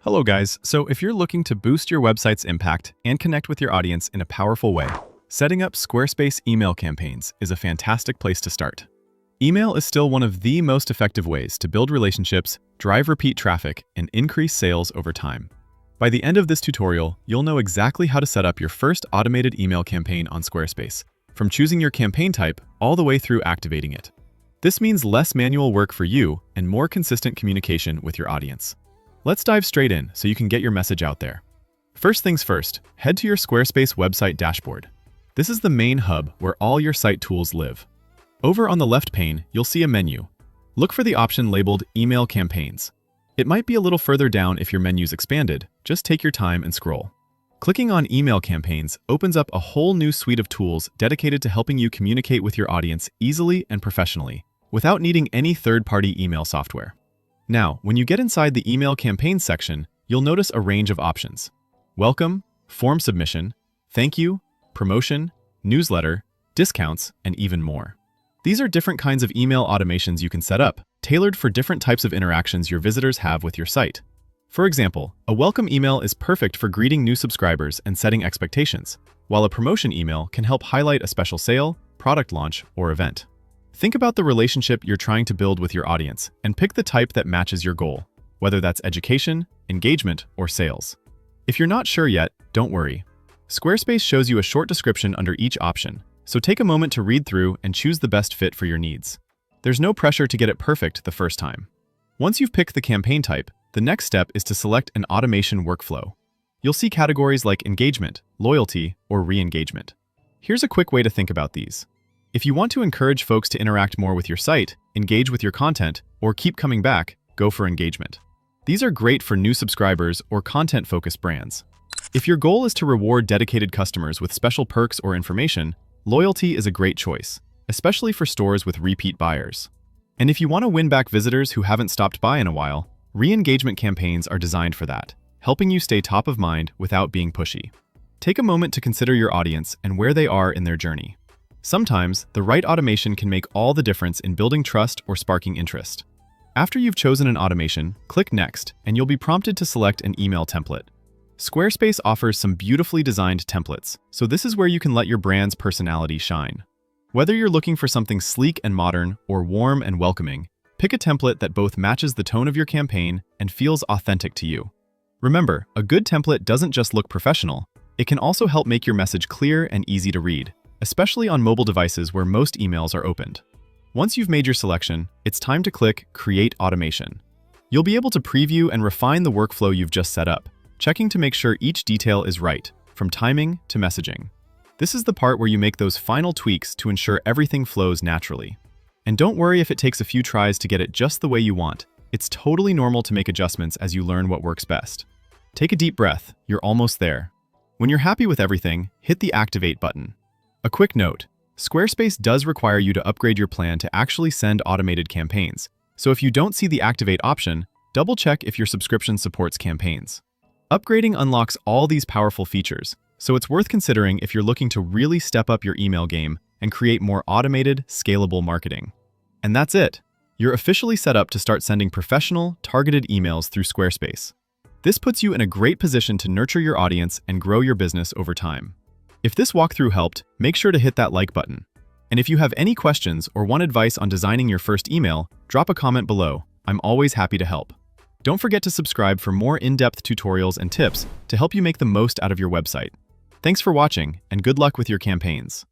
Hello guys, so if you're looking to boost your website's impact and connect with your audience in a powerful way, setting up Squarespace email campaigns is a fantastic place to start. Email is still one of the most effective ways to build relationships, drive repeat traffic, and increase sales over time. By the end of this tutorial, you'll know exactly how to set up your first automated email campaign on Squarespace, from choosing your campaign type all the way through activating it. This means less manual work for you and more consistent communication with your audience. Let's dive straight in so you can get your message out there. First things first, head to your Squarespace website dashboard. This is the main hub where all your site tools live. Over on the left pane, you'll see a menu. Look for the option labeled Email Campaigns. It might be a little further down if your menu's expanded. Just take your time and scroll. Clicking on Email Campaigns opens up a whole new suite of tools dedicated to helping you communicate with your audience easily and professionally, without needing any third-party email software. Now, when you get inside the Email Campaigns section, you'll notice a range of options. Welcome, form submission, thank you, promotion, newsletter, discounts, and even more. These are different kinds of email automations you can set up, tailored for different types of interactions your visitors have with your site. For example, a welcome email is perfect for greeting new subscribers and setting expectations, while a promotion email can help highlight a special sale, product launch, or event. Think about the relationship you're trying to build with your audience and pick the type that matches your goal, whether that's education, engagement, or sales. If you're not sure yet, don't worry. Squarespace shows you a short description under each option, so take a moment to read through and choose the best fit for your needs. There's no pressure to get it perfect the first time. Once you've picked the campaign type, the next step is to select an automation workflow. You'll see categories like engagement, loyalty, or re-engagement. Here's a quick way to think about these. If you want to encourage folks to interact more with your site, engage with your content, or keep coming back, go for engagement. These are great for new subscribers or content-focused brands. If your goal is to reward dedicated customers with special perks or information, loyalty is a great choice, especially for stores with repeat buyers. And if you want to win back visitors who haven't stopped by in a while, re-engagement campaigns are designed for that, helping you stay top of mind without being pushy. Take a moment to consider your audience and where they are in their journey. Sometimes, the right automation can make all the difference in building trust or sparking interest. After you've chosen an automation, click Next, and you'll be prompted to select an email template. Squarespace offers some beautifully designed templates, so this is where you can let your brand's personality shine. Whether you're looking for something sleek and modern or warm and welcoming, pick a template that both matches the tone of your campaign and feels authentic to you. Remember, a good template doesn't just look professional, it can also help make your message clear and easy to read, especially on mobile devices where most emails are opened. Once you've made your selection, it's time to click Create Automation. You'll be able to preview and refine the workflow you've just set up, checking to make sure each detail is right, from timing to messaging. This is the part where you make those final tweaks to ensure everything flows naturally. And don't worry if it takes a few tries to get it just the way you want. It's totally normal to make adjustments as you learn what works best. Take a deep breath, you're almost there. When you're happy with everything, hit the Activate button. A quick note, Squarespace does require you to upgrade your plan to actually send automated campaigns, so if you don't see the Activate option, double-check if your subscription supports campaigns. Upgrading unlocks all these powerful features, so it's worth considering if you're looking to really step up your email game and create more automated, scalable marketing. And that's it. You're officially set up to start sending professional, targeted emails through Squarespace. This puts you in a great position to nurture your audience and grow your business over time. If this walkthrough helped, make sure to hit that like button. And if you have any questions or want advice on designing your first email, drop a comment below. I'm always happy to help. Don't forget to subscribe for more in-depth tutorials and tips to help you make the most out of your website. Thanks for watching, and good luck with your campaigns.